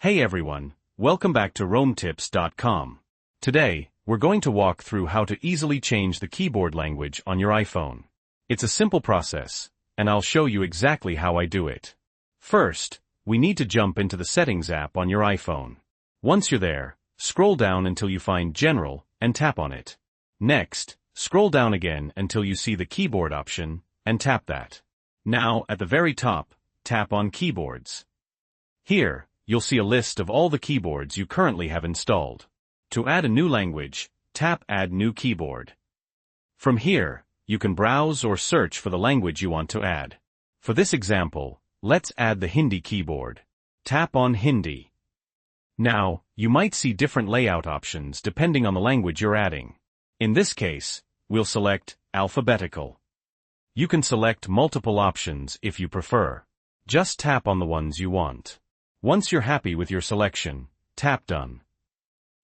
Hey everyone, welcome back to RoamTips.com. Today, we're going to walk through how to easily change the keyboard language on your iPhone. It's a simple process, and I'll show you exactly how I do it. First, we need to jump into the Settings app on your iPhone. Once you're there, scroll down until you find General and tap on it. Next, scroll down again until you see the Keyboard option, and tap that. Now, at the very top, tap on Keyboards. Here, you'll see a list of all the keyboards you currently have installed. To add a new language, tap Add New Keyboard. From here, you can browse or search for the language you want to add. For this example, let's add the Hindi keyboard. Tap on Hindi. Now, you might see different layout options depending on the language you're adding. In this case, we'll select Alphabetical. You can select multiple options if you prefer. Just tap on the ones you want. Once you're happy with your selection, tap Done.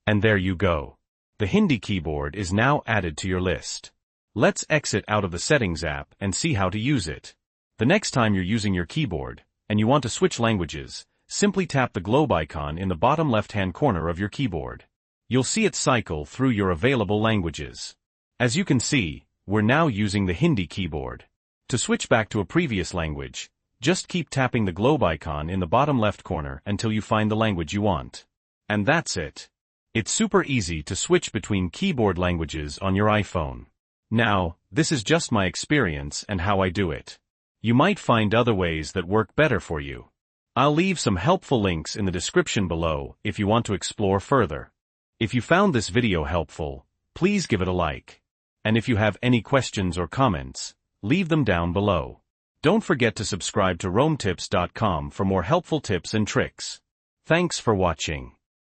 And there you go. The Hindi keyboard is now added to your list. Let's exit out of the Settings app and see how to use it. The next time you're using your keyboard, and you want to switch languages, simply tap the globe icon in the bottom left-hand corner of your keyboard. You'll see it cycle through your available languages. As you can see, we're now using the Hindi keyboard. To switch back to a previous language, just keep tapping the globe icon in the bottom left corner until you find the language you want. And that's it. It's super easy to switch between keyboard languages on your iPhone. Now, this is just my experience and how I do it. You might find other ways that work better for you. I'll leave some helpful links in the description below if you want to explore further. If you found this video helpful, please give it a like. And if you have any questions or comments, leave them down below. Don't forget to subscribe to RoamTips.com for more helpful tips and tricks. Thanks for watching.